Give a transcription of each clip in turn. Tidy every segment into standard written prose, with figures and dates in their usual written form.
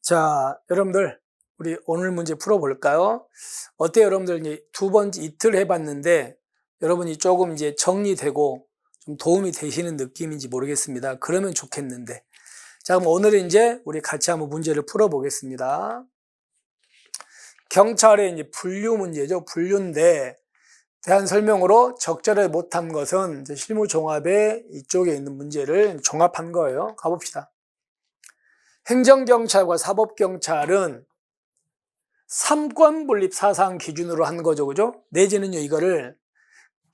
자, 여러분들, 우리 오늘 문제 풀어볼까요? 어때요, 여러분들? 이제 두 번째 이틀 해봤는데, 여러분이 조금 이제 정리되고 좀 도움이 되시는 느낌인지 모르겠습니다. 그러면 좋겠는데. 자, 그럼 오늘은 이제 우리 같이 한번 문제를 풀어보겠습니다. 경찰의 이제 분류 문제죠. 분류인데, 대한 설명으로 적절하지 못한 것은 이제 실무 종합의 이쪽에 있는 문제를 종합한 거예요. 가봅시다. 행정경찰과 사법경찰은 삼권 분립 사상 기준으로 한 거죠. 그죠? 내지는요, 이거를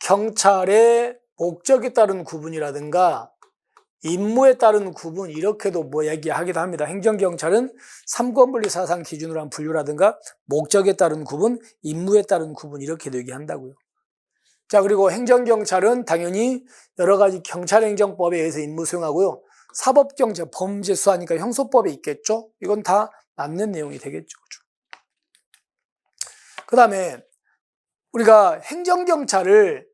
경찰의 목적에 따른 구분이라든가 임무에 따른 구분, 이렇게도 얘기하기도 합니다. 행정경찰은 삼권 분립 사상 기준으로 한 분류라든가 목적에 따른 구분, 임무에 따른 구분, 이렇게도 얘기한다고요. 자, 그리고 행정경찰은 당연히 여러 가지 경찰행정법에 의해서 임무 수행하고요. 사법경찰, 범죄 수사니까 형소법에 있겠죠? 이건 다 맞는 내용이 되겠죠. 그 다음에 우리가 행정경찰을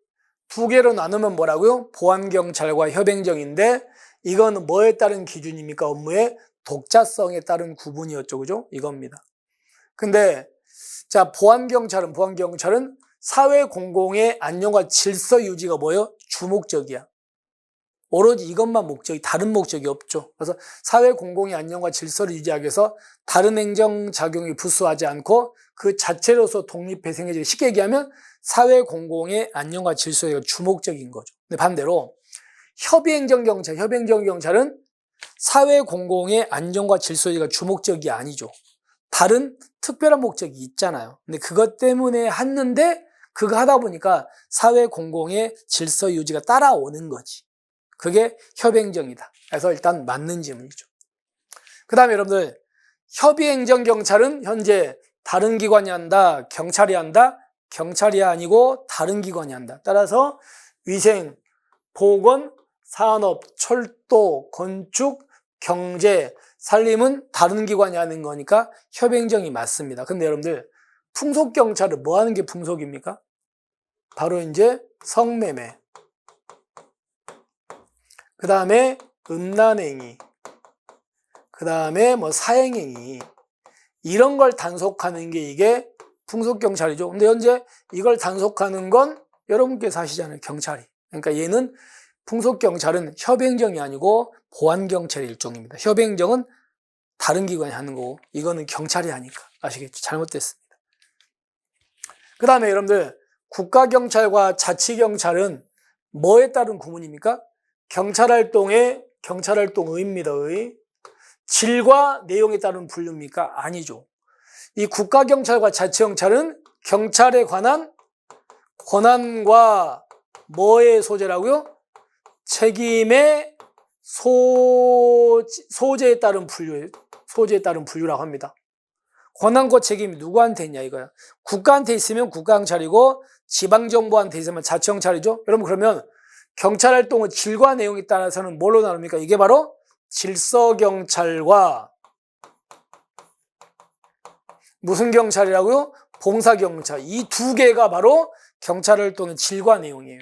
두 개로 나누면 뭐라고요? 보안경찰과 협행정인데 이건 뭐에 따른 기준입니까? 업무의 독자성에 따른 구분이었죠. 그죠? 이겁니다. 근데 자, 보안경찰은 사회 공공의 안녕과 질서 유지가 뭐예요? 주목적이야. 오로지 이것만 목적이, 다른 목적이 없죠. 그래서 사회 공공의 안녕과 질서를 유지하기 위해서 다른 행정작용이 부수하지 않고 그 자체로서 독립회생해지고, 쉽게 얘기하면 사회 공공의 안녕과 질서가 주목적인 거죠. 근데 반대로 협의행정경찰은 사회 공공의 안정과 질서가 주목적이 아니죠. 다른 특별한 목적이 있잖아요. 근데 그것 때문에 했는데 그거 하다 보니까 사회 공공의 질서 유지가 따라오는 거지. 그게 협의행정이다. 그래서 일단 맞는 질문이죠. 그 다음에 여러분들, 협의행정경찰은 현재 다른 기관이 한다, 경찰이 한다? 경찰이 아니고 다른 기관이 한다. 따라서 위생, 보건, 산업, 철도, 건축, 경제, 산림은 다른 기관이 하는 거니까 협의행정이 맞습니다. 근데 여러분들, 풍속경찰은 뭐 하는 게 풍속입니까? 바로 이제 성매매, 그 다음에 음란행위, 그 다음에 뭐 사행행위, 이런 걸 단속하는 게 이게 풍속경찰이죠. 근데 현재 이걸 단속하는 건 여러분께서 하시잖아요. 경찰이. 그러니까 얘는 풍속경찰은 협행정이 아니고 보안경찰의 일종입니다. 협행정은 다른 기관이 하는 거고 이거는 경찰이 하니까. 아시겠죠? 잘못됐습니다. 그 다음에 여러분들, 국가경찰과 자치경찰은 뭐에 따른 구분입니까? 경찰활동입니다. 질과 내용에 따른 분류입니까? 아니죠. 이 국가경찰과 자치경찰은 경찰에 관한 권한과 뭐의 소재라고요? 책임의 소재에 따른 분류라고 합니다. 권한과 책임이 누구한테 있냐 이거야. 국가한테 있으면 국가경찰이고 지방정부한테 있으면 자치경찰이죠. 여러분, 그러면 경찰활동의 질과 내용에 따라서는 뭘로 나눕니까? 이게 바로 질서경찰과 무슨 경찰이라고요? 봉사경찰. 이 두 개가 바로 경찰활동의 질과 내용이에요.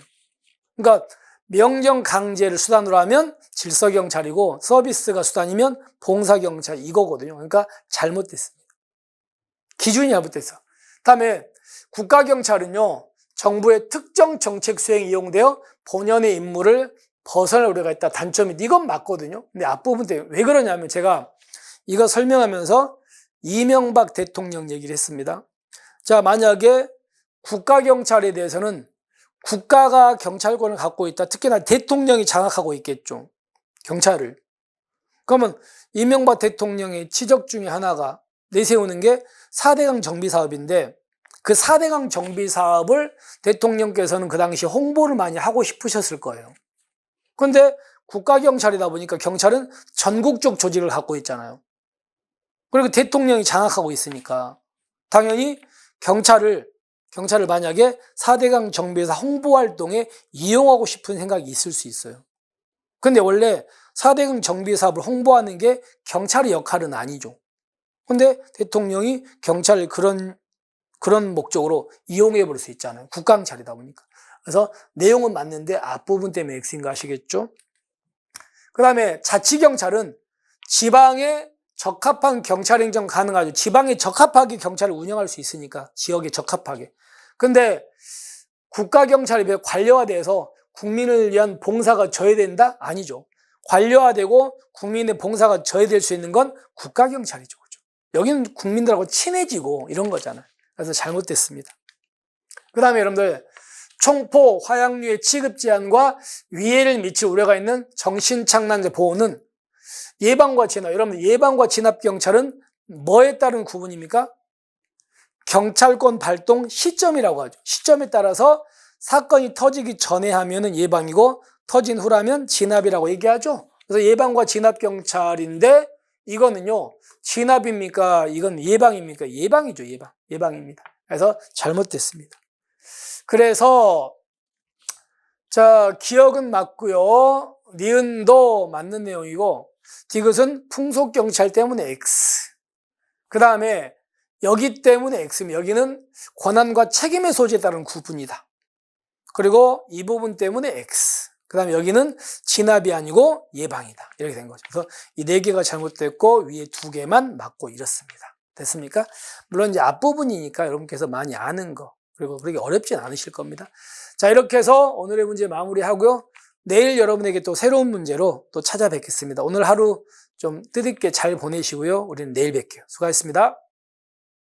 그러니까 명령 강제를 수단으로 하면 질서경찰이고 서비스가 수단이면 봉사경찰, 이거거든요. 그러니까 잘못됐습니다. 기준이 잘못됐어. 다음에 국가경찰은요, 정부의 특정 정책 수행에 이용되어 본연의 임무를 벗어날 우려가 있다. 단점이 이건 맞거든요. 근데 앞부분 때 왜 그러냐면 제가 이거 설명하면서 이명박 대통령 얘기를 했습니다. 자, 만약에 국가경찰에 대해서는 국가가 경찰권을 갖고 있다. 특히나 대통령이 장악하고 있겠죠. 경찰을. 그러면 이명박 대통령의 지적 중에 하나가 내세우는 게 4대강 정비 사업인데 그 4대강 정비 사업을 대통령께서는 그 당시 홍보를 많이 하고 싶으셨을 거예요. 그런데 국가경찰이다 보니까 경찰은 전국적 조직을 갖고 있잖아요. 그리고 대통령이 장악하고 있으니까 당연히 경찰을 만약에 4대강 정비사 홍보활동에 이용하고 싶은 생각이 있을 수 있어요. 근데 원래 4대강 정비 사업을 홍보하는 게 경찰의 역할은 아니죠. 근데 대통령이 경찰을 그런 목적으로 이용해 볼 수 있잖아요. 국가경찰이다 보니까. 그래서 내용은 맞는데 앞부분 때문에 X인 거 아시겠죠? 그 다음에 자치경찰은 지방의 적합한 경찰 행정 가능하죠. 지방에 적합하게 경찰을 운영할 수 있으니까, 지역에 적합하게. 근데 국가경찰이 왜 관료화돼서 국민을 위한 봉사가 저해된다? 아니죠. 관료화되고 국민의 봉사가 저해될 수 있는 건 국가경찰이죠. 그죠? 여기는 국민들하고 친해지고 이런 거잖아요. 그래서 잘못됐습니다. 그 다음에 여러분들, 총포, 화약류의 취급 제한과 위해를 미칠 우려가 있는 정신착란자 보호는 예방과 진압, 여러분 예방과 진압 경찰은 뭐에 따른 구분입니까? 경찰권 발동 시점이라고 하죠. 시점에 따라서 사건이 터지기 전에 하면은 예방이고 터진 후라면 진압이라고 얘기하죠. 그래서 예방과 진압 경찰인데 이거는요, 진압입니까? 이건 예방입니까? 예방이죠, 예방. 예방입니다. 그래서 잘못됐습니다. 그래서 자, 기억은 맞고요. 니은도 맞는 내용이고 디귿은 풍속경찰 때문에 X. 그 다음에 여기 때문에 X입니다. 여기는 권한과 책임의 소재에 따른 구분이다. 그리고 이 부분 때문에 X. 그 다음에 여기는 진압이 아니고 예방이다. 이렇게 된 거죠. 그래서 이 4개가 잘못됐고 위에 2개만 맞고 이렇습니다. 됐습니까? 물론 이제 앞부분이니까 여러분께서 많이 아는 거, 그리고 그렇게 어렵진 않으실 겁니다. 자, 이렇게 해서 오늘의 문제 마무리하고요. 내일 여러분에게 또 새로운 문제로 또 찾아뵙겠습니다. 오늘 하루 좀 뜻있게 잘 보내시고요. 우리는 내일 뵐게요. 수고하셨습니다.